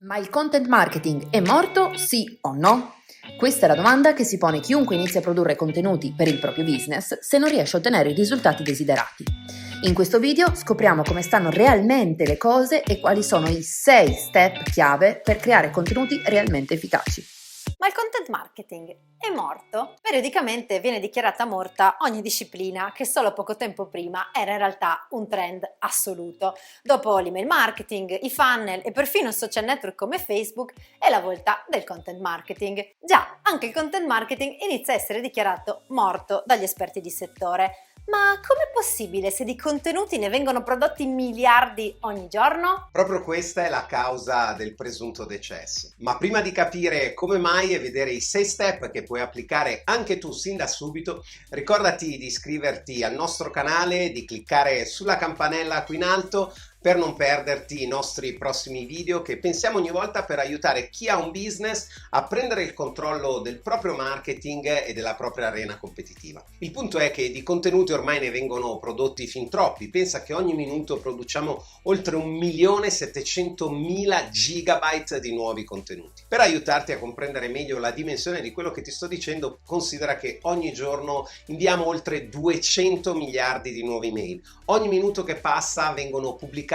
Ma il content marketing è morto, sì o no? Questa è la domanda che si pone chiunque inizia a produrre contenuti per il proprio business se non riesce a ottenere i risultati desiderati. In questo video scopriamo come stanno realmente le cose e quali sono i 6 step chiave per creare contenuti realmente efficaci. Ma il content marketing è morto? Periodicamente viene dichiarata morta ogni disciplina che solo poco tempo prima era in realtà un trend assoluto. Dopo l'email marketing, i funnel e perfino social network come Facebook è la volta del content marketing. Già, anche il content marketing inizia a essere dichiarato morto dagli esperti di settore. Ma com'è possibile se di contenuti ne vengono prodotti miliardi ogni giorno? Proprio questa è la causa del presunto decesso. Ma prima di capire come mai e vedere i 6 step che puoi applicare anche tu sin da subito, ricordati di iscriverti al nostro canale, di cliccare sulla campanella qui in alto per non perderti i nostri prossimi video che pensiamo ogni volta per aiutare chi ha un business a prendere il controllo del proprio marketing e della propria arena competitiva. Il punto è che di contenuti ormai ne vengono prodotti fin troppi. Pensa che ogni minuto produciamo oltre 1.700.000 gigabyte di nuovi contenuti. Per aiutarti a comprendere meglio la dimensione di quello che ti sto dicendo, considera che ogni giorno inviamo oltre 200 miliardi di nuovi mail. Ogni minuto che passa vengono pubblicati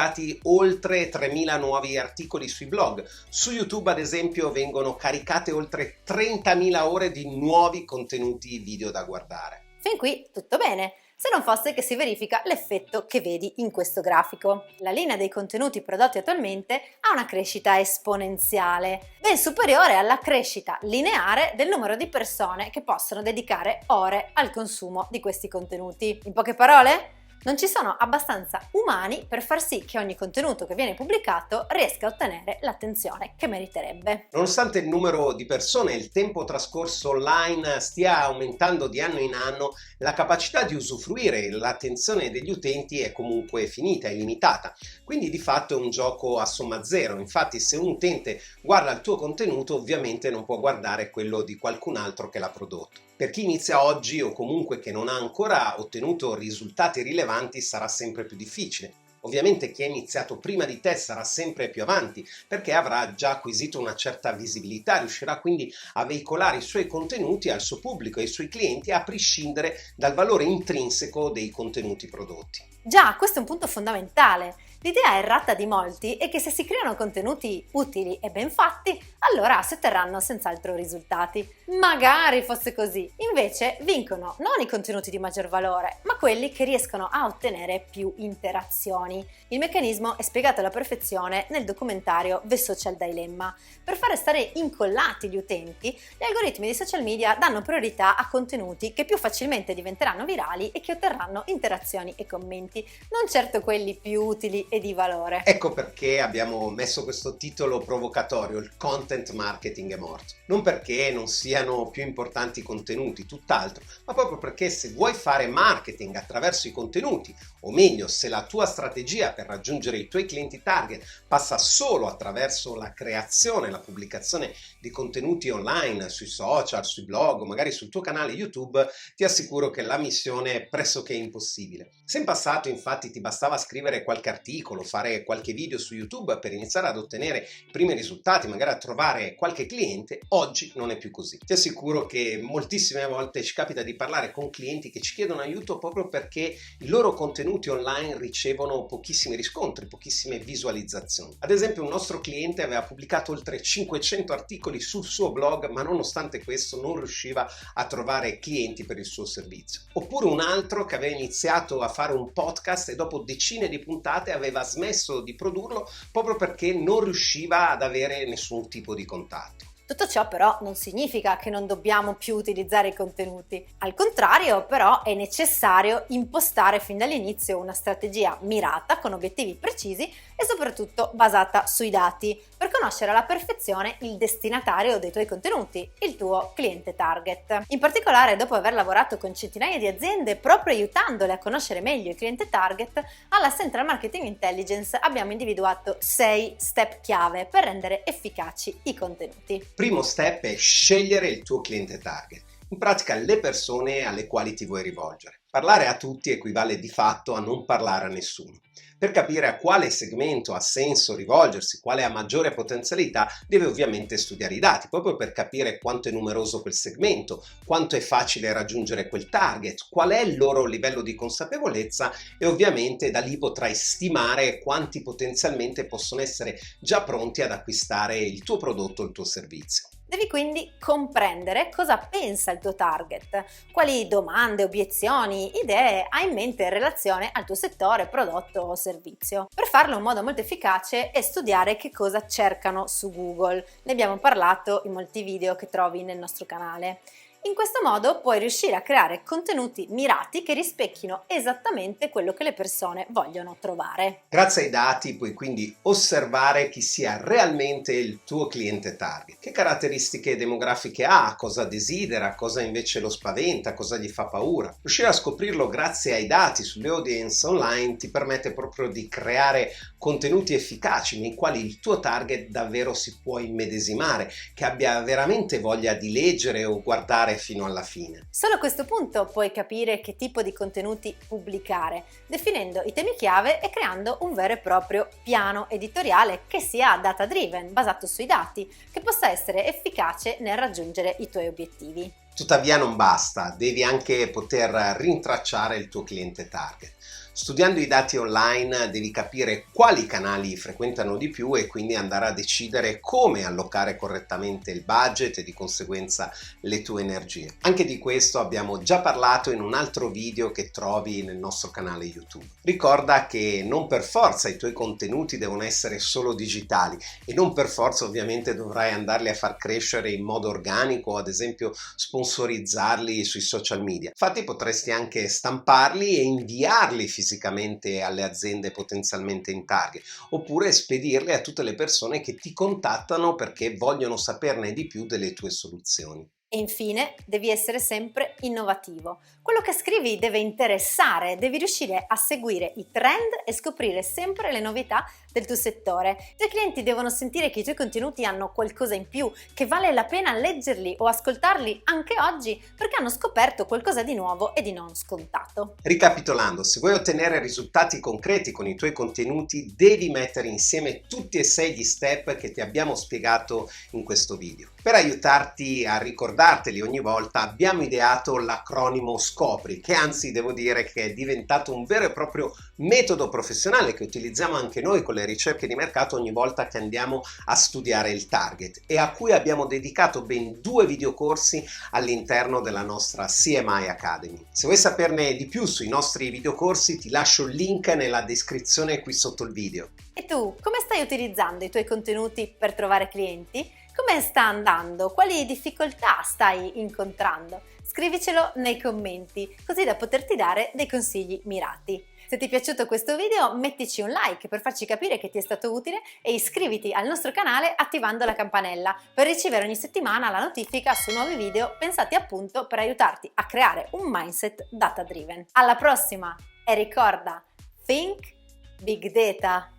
oltre 3.000 nuovi articoli sui blog. Su YouTube, ad esempio, vengono caricate oltre 30.000 ore di nuovi contenuti video da guardare. Fin qui tutto bene, se non fosse che si verifica l'effetto che vedi in questo grafico. La linea dei contenuti prodotti attualmente ha una crescita esponenziale, ben superiore alla crescita lineare del numero di persone che possono dedicare ore al consumo di questi contenuti. In poche parole, non ci sono abbastanza umani per far sì che ogni contenuto che viene pubblicato riesca a ottenere l'attenzione che meriterebbe. Nonostante il numero di persone e il tempo trascorso online stia aumentando di anno in anno, la capacità di usufruire l'attenzione degli utenti è comunque finita, è limitata. Quindi di fatto è un gioco a somma zero. Infatti, se un utente guarda il tuo contenuto, ovviamente non può guardare quello di qualcun altro che l'ha prodotto. Per chi inizia oggi o comunque che non ha ancora ottenuto risultati rilevanti sarà sempre più difficile. Ovviamente chi ha iniziato prima di te sarà sempre più avanti perché avrà già acquisito una certa visibilità, riuscirà quindi a veicolare i suoi contenuti al suo pubblico e ai suoi clienti a prescindere dal valore intrinseco dei contenuti prodotti. Già, questo è un punto fondamentale. L'idea errata di molti è che se si creano contenuti utili e ben fatti, allora si otterranno senz'altro risultati. Magari fosse così. Invece vincono non i contenuti di maggior valore, ma quelli che riescono a ottenere più interazioni. Il meccanismo è spiegato alla perfezione nel documentario The Social Dilemma. Per fare stare incollati gli utenti, gli algoritmi dei social media danno priorità a contenuti che più facilmente diventeranno virali e che otterranno interazioni e commenti, non certo quelli più utili e di valore. Ecco perché abbiamo messo questo titolo provocatorio, il content marketing è morto. Non perché non siano più importanti i contenuti, tutt'altro, ma proprio perché se vuoi fare marketing attraverso i contenuti, o meglio, se la tua strategia per raggiungere i tuoi clienti target passa solo attraverso la creazione, la pubblicazione di contenuti online, sui social, sui blog o magari sul tuo canale YouTube, ti assicuro che la missione è pressoché impossibile. Se in passato infatti ti bastava scrivere qualche articolo, fare qualche video su YouTube per iniziare ad ottenere i primi risultati, magari a trovare qualche cliente, oggi non è più così. Ti assicuro che moltissime volte ci capita di parlare con clienti che ci chiedono aiuto proprio perché i loro contenuti online ricevono pochissimi riscontri, pochissime visualizzazioni. Ad esempio, un nostro cliente aveva pubblicato oltre 500 articoli sul suo blog, ma nonostante questo non riusciva a trovare clienti per il suo servizio. Oppure un altro che aveva iniziato a fare un podcast e dopo decine di puntate aveva smesso di produrlo proprio perché non riusciva ad avere nessun tipo di contatto. Tutto ciò però non significa che non dobbiamo più utilizzare i contenuti. Al contrario, però, è necessario impostare fin dall'inizio una strategia mirata con obiettivi precisi e soprattutto basata sui dati per conoscere alla perfezione il destinatario dei tuoi contenuti, il tuo cliente target. In particolare, dopo aver lavorato con centinaia di aziende proprio aiutandole a conoscere meglio il cliente target, alla Central Marketing Intelligence abbiamo individuato 6 step chiave per rendere efficaci i contenuti. Primo step è scegliere il tuo cliente target. In pratica le persone alle quali ti vuoi rivolgere. Parlare a tutti equivale di fatto a non parlare a nessuno. Per capire a quale segmento ha senso rivolgersi, quale ha maggiore potenzialità, deve ovviamente studiare i dati, proprio per capire quanto è numeroso quel segmento, quanto è facile raggiungere quel target, qual è il loro livello di consapevolezza e ovviamente da lì potrai stimare quanti potenzialmente possono essere già pronti ad acquistare il tuo prodotto o il tuo servizio. Devi quindi comprendere cosa pensa il tuo target, quali domande, obiezioni, idee ha in mente in relazione al tuo settore, prodotto o servizio. Per farlo in modo molto efficace è studiare che cosa cercano su Google. Ne abbiamo parlato in molti video che trovi nel nostro canale. In questo modo puoi riuscire a creare contenuti mirati che rispecchino esattamente quello che le persone vogliono trovare. Grazie ai dati puoi quindi osservare chi sia realmente il tuo cliente target, che caratteristiche demografiche ha, cosa desidera, cosa invece lo spaventa, cosa gli fa paura. Riuscire a scoprirlo grazie ai dati sulle audience online ti permette proprio di creare contenuti efficaci nei quali il tuo target davvero si può immedesimare, che abbia veramente voglia di leggere o guardare fino alla fine. Solo a questo punto puoi capire che tipo di contenuti pubblicare, definendo i temi chiave e creando un vero e proprio piano editoriale che sia data driven, basato sui dati, che possa essere efficace nel raggiungere i tuoi obiettivi. Tuttavia non basta, devi anche poter rintracciare il tuo cliente target. Studiando i dati online devi capire quali canali frequentano di più e quindi andare a decidere come allocare correttamente il budget e di conseguenza le tue energie. Anche di questo abbiamo già parlato in un altro video che trovi nel nostro canale YouTube. Ricorda che non per forza i tuoi contenuti devono essere solo digitali e non per forza ovviamente dovrai andarli a far crescere in modo organico, ad esempio sponsorizzarli sui social media. Infatti potresti anche stamparli e inviarli fisicamente alle aziende potenzialmente in target, oppure spedirli a tutte le persone che ti contattano perché vogliono saperne di più delle tue soluzioni. E infine devi essere sempre innovativo. Quello che scrivi deve interessare, devi riuscire a seguire i trend e scoprire sempre le novità del tuo settore. I tuoi clienti devono sentire che i tuoi contenuti hanno qualcosa in più, che vale la pena leggerli o ascoltarli anche oggi perché hanno scoperto qualcosa di nuovo e di non scontato. Ricapitolando, se vuoi ottenere risultati concreti con i tuoi contenuti, devi mettere insieme tutti e 6 gli step che ti abbiamo spiegato in questo video. Per aiutarti a ricordarteli ogni volta abbiamo ideato l'acronimo SCOPRI, che anzi devo dire che è diventato un vero e proprio metodo professionale che utilizziamo anche noi con le ricerche di mercato ogni volta che andiamo a studiare il target e a cui abbiamo dedicato ben 2 videocorsi all'interno della nostra CMI Academy. Se vuoi saperne di più sui nostri videocorsi ti lascio il link nella descrizione qui sotto il video. E tu, come stai utilizzando i tuoi contenuti per trovare clienti? Come sta andando? Quali difficoltà stai incontrando? Scrivicelo nei commenti, così da poterti dare dei consigli mirati. Se ti è piaciuto questo video mettici un like per farci capire che ti è stato utile e iscriviti al nostro canale attivando la campanella per ricevere ogni settimana la notifica su nuovi video pensati appunto per aiutarti a creare un mindset data driven. Alla prossima e ricorda, think big data!